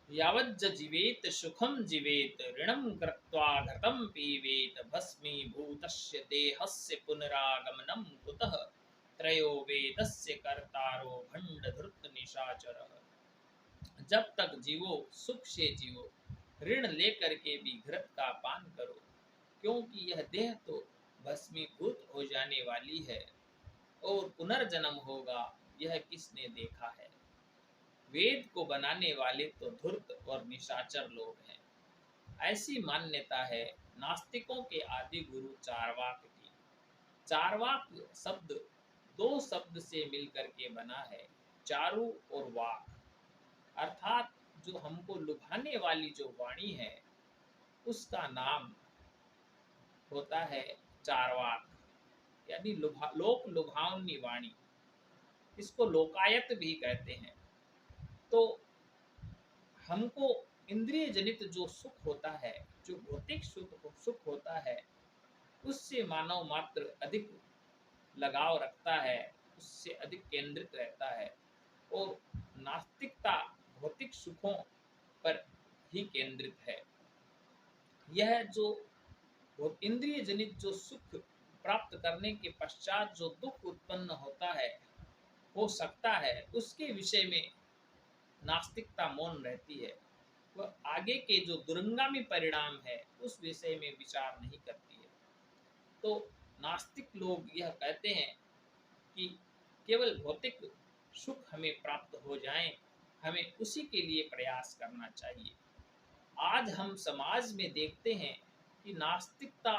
यावज्ज जीवेत सुखम जीवेत ऋणं कृत्वा घृतं पीवेत भस्मीभूतस्य देहस्य पुनरागमनं कुतः त्रयो वेदस्य कर्तारो भंडधृत निशाचरः। जब तक जीवो सुख से जीवो, ऋण लेकर के भी घृत का पान करो, क्योंकि यह देह तो भस्मीभूत हो जाने वाली है और पुनर्जन्म होगा, यह किसने देखा है। वेद को बनाने वाले तो धूर्त और निशाचर लोग हैं। ऐसी मान्यता है नास्तिकों के आदि गुरु चारवाक की। चारवाक शब्द दो शब्द से मिलकर के बना है, चारु और वाक, अर्थात जो हमको लुभाने वाली जो वाणी है उसका नाम होता है चारवाक, यानी लोक लुभावनी वाणी। इसको लोकायत भी कहते हैं। तो हमको इंद्रिय जनित जो सुख होता है, जो भौतिक सुख होता है, उससे मानव मात्र अधिक लगाव रखता है, उससे अधिक केंद्रित रहता है और नास्तिकता भौतिक सुखों पर ही केंद्रित है। यह जो इंद्रिय जनित जो सुख प्राप्त करने के पश्चात जो दुख उत्पन्न होता है, हो सकता है, उसके विषय में नास्तिकता मौन रहती है। वह आगे के जो दुरंगामी परिणाम है उस विषय में विचार नहीं करती है। तो नास्तिक लोग यह कहते हैं कि केवल भौतिक सुख हमें प्राप्त हो जाए, हमें उसी के लिए प्रयास करना चाहिए। आज हम समाज में देखते हैं कि नास्तिकता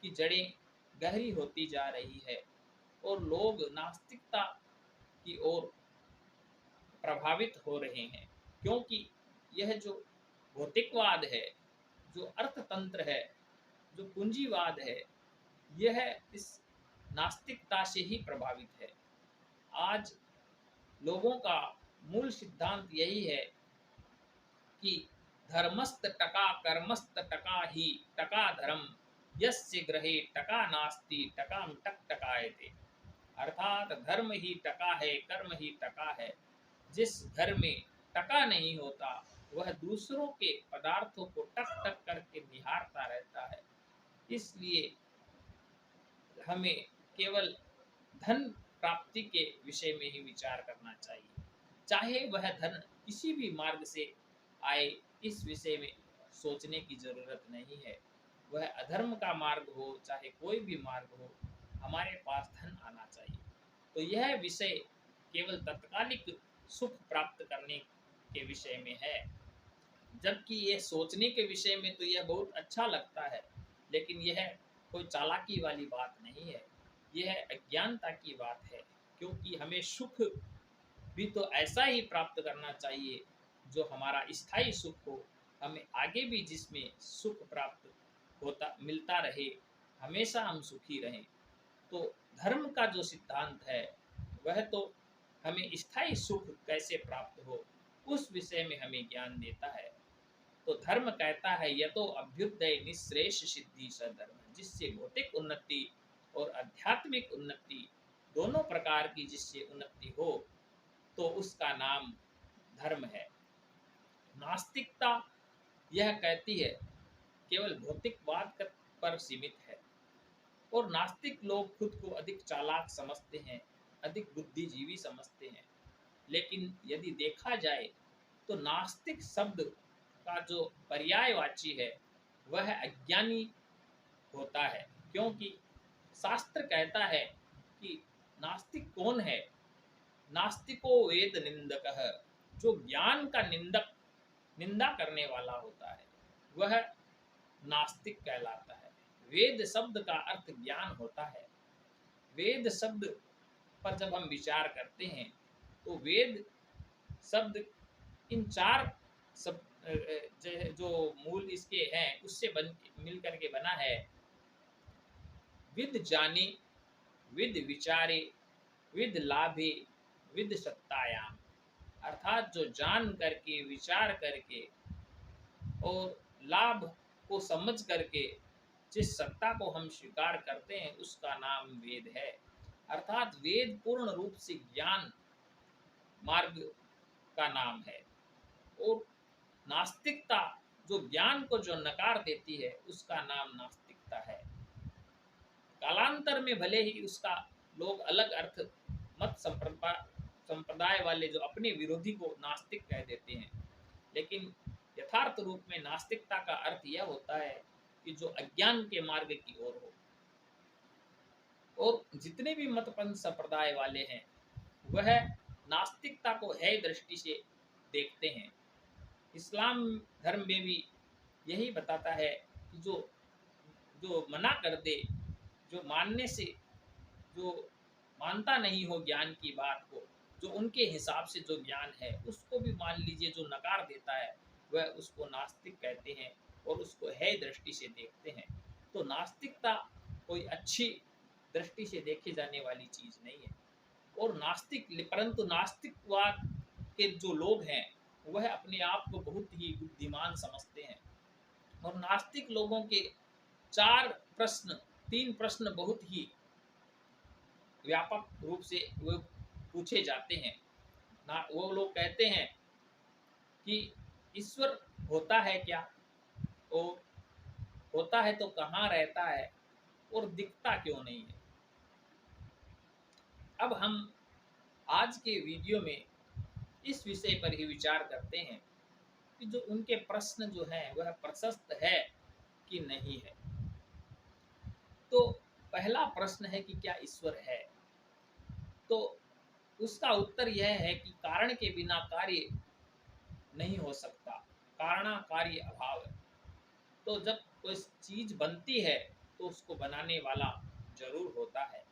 की जड़ें गहरी होती जा रही है और लोग नास्तिकता की ओर प्रभावित हो रहे हैं, क्योंकि यह जो भौतिकवाद है, जो अर्थतंत्र है, जो पूंजीवाद है, यह इस नास्तिकता से ही प्रभावित है। आज लोगों का मूल सिद्धांत यही है कि धर्मस्त टका कर्मस्त टका ही टका धर्म, यस्य ग्रहे टका नास्ति टकाम टक टकायते। अर्थात धर्म ही टका है, कर्म ही टका है। जिस घर में टका नहीं होता वह दूसरों के पदार्थों को टक टक करके निहारता रहता है। इसलिए हमें केवल धन प्राप्ति के विषय में ही विचार करना चाहिए, चाहे वह धन किसी भी मार्ग से आए, इस विषय में सोचने की जरूरत नहीं है। वह अधर्म का मार्ग हो चाहे कोई भी मार्ग हो, हमारे पास धन आना चाहिए। तो यह विषय केवल तत्कालिक सुख प्राप्त करने के विषय में है, जबकि यह सोचने के विषय में तो यह बहुत अच्छा लगता है, लेकिन यह कोई चालाकी वाली बात नहीं है, यह अज्ञानता की बात है। क्योंकि हमें सुख भी तो ऐसा ही प्राप्त करना चाहिए जो हमारा स्थायी सुख हो, हमें आगे भी जिसमें सुख प्राप्त होता मिलता रहे, हमेशा हम सुखी रहें। तो धर्म का जो सिद्धांत है वह तो हमें स्थायी सुख कैसे प्राप्त हो उस विषय में हमें ज्ञान देता है। तो धर्म कहता है यतो अभ्युदय निश्रेष सिद्धि सधर्म, जिससे भौतिक उन्नति और आध्यात्मिक उन्नति दोनों प्रकार की जिससे उन्नति हो, तो उसका नाम धर्म है। नास्तिकता यह कहती है केवल भौतिकवाद पर सीमित है, और नास्तिक लोग खुद को अधिक चालाक समझते हैं, अधिक बुद्धिजीवी समझते हैं। लेकिन यदि देखा जाए तो नास्तिक शब्द का जो पर्यायवाची है वह अज्ञानी होता है, क्योंकि शास्त्र कहता है कि नास्तिक कौन है। नास्तिको वेद निंदक, जो ज्ञान का निंदा करने वाला होता है वह नास्तिक कहलाता है। वेद शब्द का अर्थ ज्ञान होता है। वेद शब्द पर जब हम विचार करते हैं तो वेद शब्द इन चार सब जो मूल इसके हैं उससे मिल करके बना है। विद जाने, विद विचारे, विद लाभे, विद सत्तायाम, अर्थात जो जान करके विचार करके और लाभ को समझ करके जिस सत्ता को हम स्वीकार करते हैं उसका नाम वेद है। अर्थात वेद पूर्ण रूप से ज्ञान मार्ग का नाम है। और नास्तिकता जो ज्ञान को जो नकार देती है उसका नाम नास्तिकता है। कालांतर में भले ही उसका लोग अलग अर्थ मत संप्रदाय वाले जो अपने विरोधी को नास्तिक कह देते हैं, लेकिन यथार्थ रूप में नास्तिकता का अर्थ यह होता है कि जो अज्ञान के मार्ग की ओर हो। और जितने भी मतपंथ संप्रदाय वाले हैं वह नास्तिकता को है दृष्टि से देखते हैं। इस्लाम धर्म में भी यही बताता है कि जो जो मना कर दे, जो मानने से जो मानता नहीं हो ज्ञान की बात को, जो उनके हिसाब से जो ज्ञान है उसको भी मान लीजिए, जो नकार देता है वह उसको नास्तिक कहते हैं और उसको है दृष्टि से देखते हैं। तो नास्तिकता कोई अच्छी दृष्टि से देखी जाने वाली चीज नहीं है। और नास्तिक, परंतु नास्तिकवाद के जो लोग हैं वह अपने आप को बहुत ही बुद्धिमान समझते हैं। और नास्तिक लोगों के तीन प्रश्न बहुत ही व्यापक रूप से वो पूछे जाते हैं। वो लोग कहते हैं कि ईश्वर होता है क्या, और होता है तो कहाँ रहता है, और दिखता क्यों नहीं है। अब हम आज के वीडियो में इस विषय पर ही विचार करते हैं कि जो उनके प्रश्न जो हैं वह प्रशस्त है कि नहीं है। तो पहला प्रश्न है कि क्या ईश्वर है। तो उसका उत्तर यह है कि कारण के बिना कार्य नहीं हो सकता, कारणा कार्य अभाव है। तो जब कोई चीज बनती है तो उसको बनाने वाला जरूर होता है।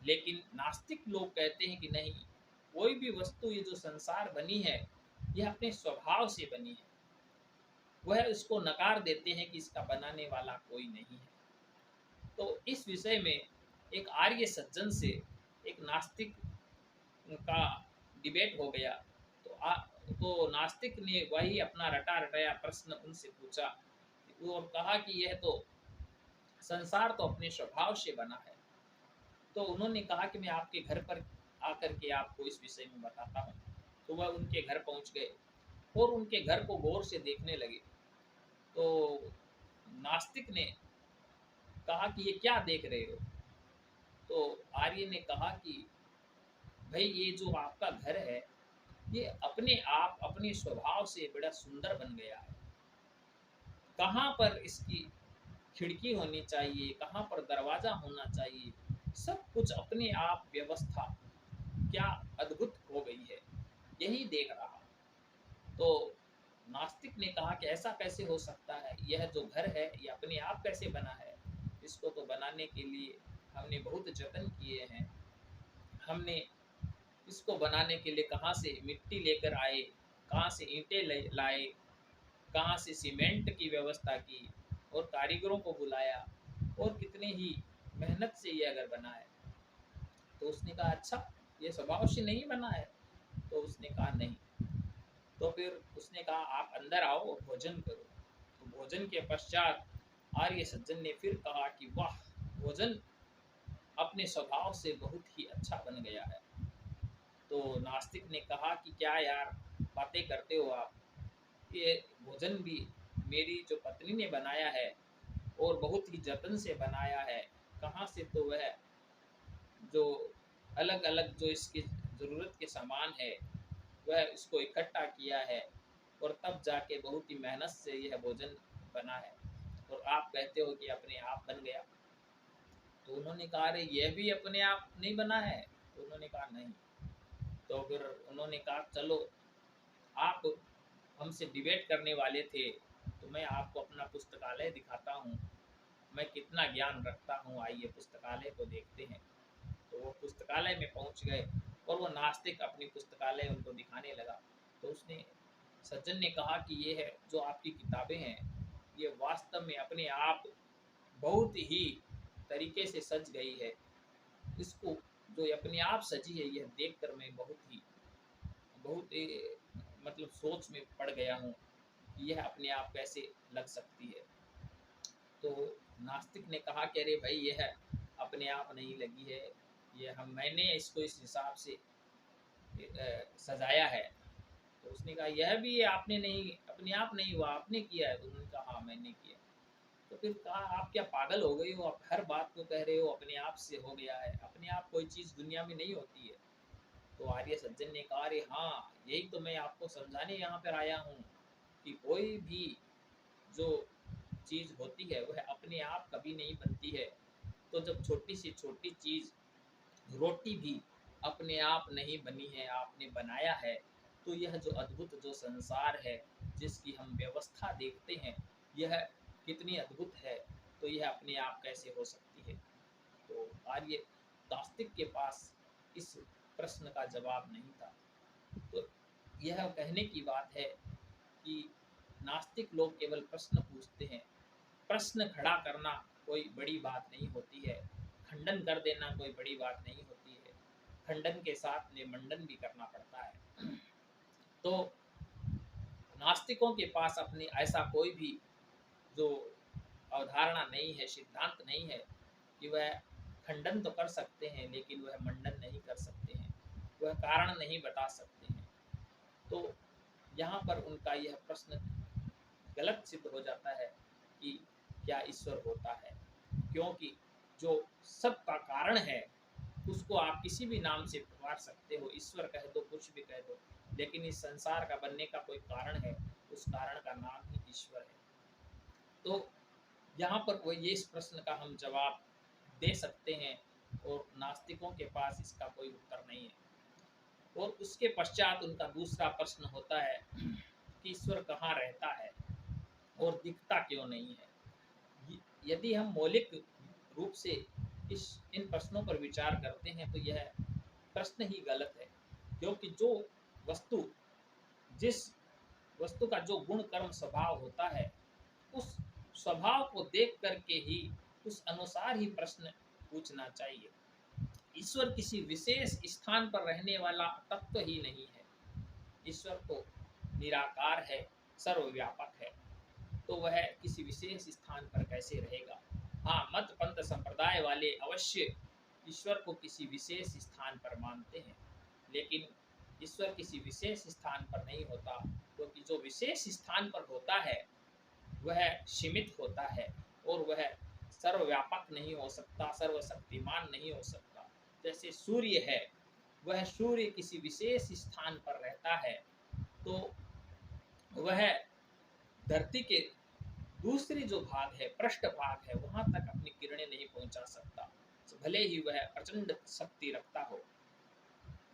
लेकिन नास्तिक लोग कहते हैं कि नहीं, कोई भी वस्तु, ये जो संसार बनी है यह अपने स्वभाव से बनी है। वह इसको नकार देते हैं कि इसका बनाने वाला कोई नहीं है। तो इस विषय में एक आर्य सज्जन से एक नास्तिक का डिबेट हो गया। तो नास्तिक ने वही अपना रटा रटाया प्रश्न उनसे पूछा और कहा कि यह तो संसार तो अपने स्वभाव से बना है। तो उन्होंने कहा कि मैं आपके घर पर आकर के आपको इस विषय में बताता हूँ। तो वह उनके घर पहुँच गए और उनके घर को गौर से देखने लगे। तो नास्तिक ने कहा कि ये क्या देख रहे हो। तो आर्य ने कहा कि भाई, ये जो आपका घर है ये अपने आप अपने स्वभाव से बड़ा सुंदर बन गया है। कहाँ पर इसकी खिड़की होनी चाहिए, कहाँ पर दरवाजा होना चाहिए, सब कुछ अपने आप व्यवस्था क्या अद्भुत हो गई है, यही देख रहा। तो नास्तिक ने कहा कि ऐसा कैसे हो सकता है, यह जो घर है ये अपने आप कैसे बना है। इसको तो बनाने के लिए हमने बहुत जतन किए हैं। हमने इसको बनाने के लिए कहाँ से मिट्टी लेकर आए, कहाँ से ईंटें लाए, कहाँ से सीमेंट की व्यवस्था की और कारीगरों को बुलाया, और कितनी ही मेहनत से ये अगर बना है। तो उसने कहा अच्छा, ये स्वभाव से नहीं बना है। तो उसने कहा नहीं। तो फिर उसने कहा आप अंदर आओ और भोजन करो। तो भोजन के पश्चात आर्य सज्जन ने फिर कहा कि वाह, भोजन अपने स्वभाव से बहुत ही अच्छा बन गया है। तो नास्तिक ने कहा कि क्या यार बातें करते हो आप, ये भोजन भी मेरी जो पत्नी ने बनाया है और बहुत ही जतन से बनाया है। कहाँ से तो वह जो अलग अलग जो इसकी ज़रूरत के सामान है वह इसको इकट्ठा किया है, और तब जाके बहुत ही मेहनत से यह भोजन बना है, और आप कहते हो कि अपने आप बन गया। तो उन्होंने कहा अरे यह भी अपने आप नहीं बना है। तो उन्होंने कहा नहीं। तो फिर उन्होंने कहा चलो, आप हमसे डिबेट करने वाले थे तो मैं आपको अपना पुस्तकालय दिखाता हूँ, मैं कितना ज्ञान रखता हूँ, आइए पुस्तकालय को देखते हैं। तो वो पुस्तकालय में पहुँच गए और वो नास्तिक अपनी पुस्तकालय उनको दिखाने लगा। तो उसने सज्जन ने कहा कि ये है जो आपकी किताबें हैं, ये वास्तव में अपने आप बहुत ही तरीके से सज गई है। इसको जो अपने आप सजी है यह देखकर मैं बहुत ही मतलब सोच में पड़ गया हूँ कि यह अपने आप कैसे लग सकती है। तो नास्तिक ने कहा कि अरे भाई, यह अपने आप नहीं लगी है, मैंने इसको इस हिसाब से सजाया है। तो उसने उसने कहा यह भी आपने नहीं, अपने आप नहीं हुआ, आपने किया है। तो उन्होंने कहा हाँ मैंने किया। तो फिर कहा आप क्या पागल हो गई हो, आप हर बात को कह रहे हो अपने आप से हो गया है, अपने आप कोई चीज़ दुनिया में नहीं होती है। तो आर्य सज्जन ने कहा अरे हाँ, यही तो मैं आपको समझाने यहाँ पर आया हूँ कि कोई भी जो चीज़ होती है वह अपने आप कभी नहीं बनती है। तो जब छोटी सी छोटी चीज़ रोटी भी अपने आप नहीं बनी है, आपने बनाया है, तो यह जो अद्भुत जो संसार है जिसकी हम व्यवस्था देखते हैं, यह कितनी अद्भुत है, तो यह अपने आप कैसे हो सकती है। तो आर्य नास्तिक के पास इस प्रश्न का जवाब नहीं था। तो यह कहने की बात है कि नास्तिक लोग केवल प्रश्न पूछते हैं। प्रश्न खड़ा करना कोई बड़ी बात नहीं होती है, खंडन कर देना कोई बड़ी बात नहीं होती है, खंडन के साथ निमंडन भी करना पड़ता है। तो नास्तिकों के पास अपनी ऐसा कोई भी जो अवधारणा नहीं है, सिद्धांत नहीं है कि वह खंडन तो कर सकते हैं लेकिन वह मंडन नहीं कर सकते हैं, वह कारण नहीं बता सकते हैं। तो यहाँ पर उनका यह प्रश्न गलत सिद्ध हो जाता है कि क्या ईश्वर होता है, क्योंकि जो सब का कारण है उसको आप किसी भी नाम से पुकार सकते हो, ईश्वर कह दो, कुछ भी कह दो, लेकिन इस संसार का बनने का कोई कारण है, उस कारण का नाम ही ईश्वर है। तो यहाँ पर वो ये इस प्रश्न का हम जवाब दे सकते हैं और नास्तिकों के पास इसका कोई उत्तर नहीं है। और उसके पश्चात उनका दूसरा प्रश्न होता है कि ईश्वर कहाँ रहता है और दिखता क्यों नहीं है। यदि हम मौलिक रूप से इन प्रश्नों पर विचार करते हैं तो यह प्रश्न ही गलत है, क्योंकि जो वस्तु, जिस वस्तु का जो गुण कर्म स्वभाव होता है, उस स्वभाव को देख करके ही उस अनुसार ही प्रश्न पूछना चाहिए। ईश्वर किसी विशेष स्थान पर रहने वाला तत्व ही नहीं है। ईश्वर तो निराकार है, सर्वव्यापक है, तो वह किसी विशेष स्थान पर कैसे रहेगा। हाँ, मत पंथ संप्रदाय वाले अवश्य ईश्वर को किसी विशेष स्थान पर मानते हैं, लेकिन ईश्वर किसी विशेष स्थान पर नहीं होता, क्योंकि जो विशेष स्थान पर होता है वह सीमित होता है और वह सर्वव्यापक नहीं हो सकता, सर्वशक्तिमान नहीं हो सकता। जैसे सूर्य है, वह सूर्य किसी विशेष स्थान पर रहता है, तो वह धरती के दूसरी जो भाग है, पृष्ठ भाग है, वहां तक अपनी किरणें नहीं पहुंचा सकता, भले ही वह प्रचंड शक्ति रखता हो,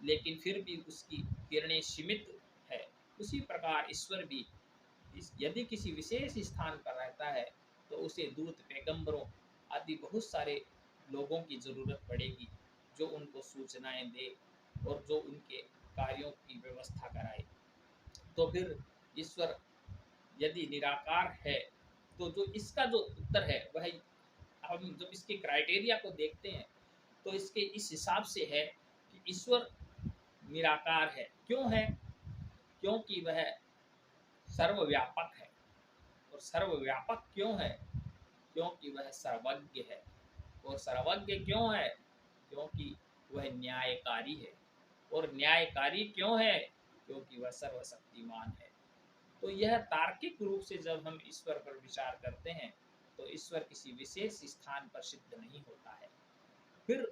लेकिन फिर भी उसकी किरणें सीमित है। उसी प्रकार ईश्वर भी यदि किसी विशेष स्थान पर रहता है तो उसे दूत, पैगंबरों आदि बहुत सारे लोगों की जरूरत पड़ेगी, जो उनको सूचनाएं दे और जो उनके कार्यों की व्यवस्था कराए। तो फिर ईश्वर यदि निराकार है, तो जो इसका जो उत्तर है वह, हम जब इसके क्राइटेरिया को देखते हैं तो इसके इस हिसाब से है कि ईश्वर निराकार है। क्यों है? क्योंकि वह सर्वव्यापक है। और सर्वव्यापक क्यों है? क्योंकि वह सर्वज्ञ है। और सर्वज्ञ क्यों है? क्योंकि वह न्यायकारी है। और न्यायकारी क्यों है? क्योंकि वह सर्वशक्तिमान है। तो यह तार्किक रूप से जब हम ईश्वर पर विचार करते हैं तो ईश्वर किसी विशेष स्थान पर सिद्ध नहीं होता है। फिर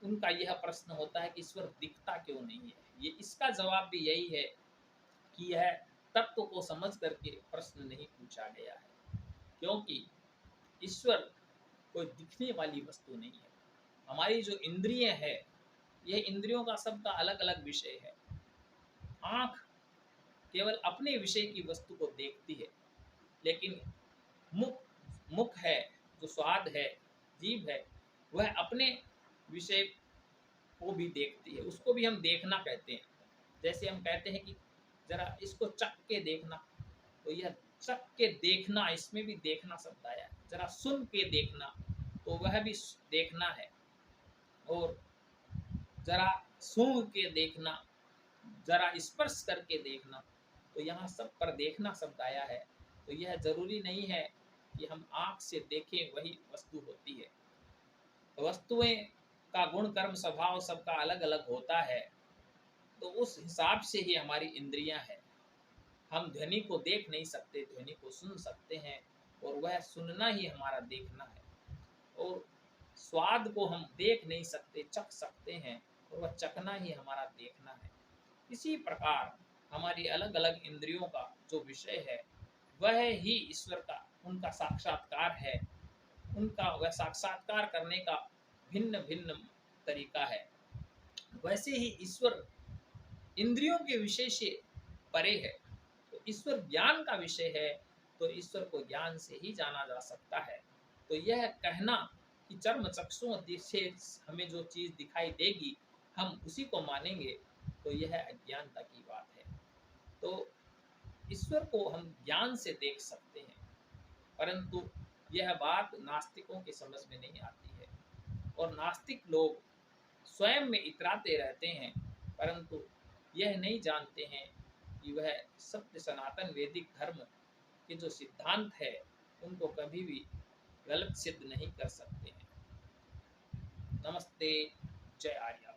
उनका यह प्रश्न होता है कि ईश्वर दिखता क्यों नहीं है। ये इसका जवाब भी यही है कि यह तत्व को समझ करके प्रश्न नहीं पूछा गया है, क्योंकि ईश्वर कोई दिखने वाली वस्तु नहीं है। हमारी जो इंद्रिय है, यह इंद्रियों का सबका अलग अलग विषय है। आँख केवल अपने विषय की वस्तु को देखती है, लेकिन मुख मुख है, जो स्वाद है, जीभ है, वह अपने विषय को भी देखती है, उसको भी हम देखना कहते हैं। जैसे हम कहते हैं कि जरा इसको चख के देखना, तो यह चख के देखना, इसमें भी देखना शब्द आया है। जरा सुन के देखना, तो वह भी देखना है। और जरा सूंघ के देखना, जरा स्पर्श करके देखना, तो यहाँ सब पर देखना शब्द आया है। तो यह जरूरी नहीं है कि हम आँख से देखें वही वस्तु होती है। वस्तुएं का गुण कर्म स्वभाव सबका अलग अलग होता है, तो उस हिसाब से ही हमारी इंद्रियां हैं। हम ध्वनि को देख नहीं सकते, ध्वनि को सुन सकते हैं, और वह सुनना ही हमारा देखना है। और स्वाद को हम देख नहीं सकते, चख सकते हैं, और वह चखना ही हमारा देखना है। इसी प्रकार हमारी अलग अलग इंद्रियों का जो विषय है वह ही ईश्वर का, उनका साक्षात्कार है। उनका वह साक्षात्कार करने का भिन्न भिन्न तरीका है। वैसे ही ईश्वर इंद्रियों के विषय से परे है। तो ईश्वर ज्ञान का विषय है, तो ईश्वर को ज्ञान से ही जाना जा सकता है। तो यह कहना कि चर्म चक्षुओं से हमें जो चीज दिखाई देगी हम उसी को मानेंगे, तो यह अज्ञानता की बात है। तो ईश्वर को हम ज्ञान से देख सकते हैं, परंतु यह बात नास्तिकों के समझ में नहीं आती है। और नास्तिक लोग स्वयं में इतराते रहते हैं, परंतु यह नहीं जानते हैं कि वह सत्य सनातन वैदिक धर्म के जो सिद्धांत है उनको कभी भी गलत सिद्ध नहीं कर सकते हैं। नमस्ते, जय आर्य।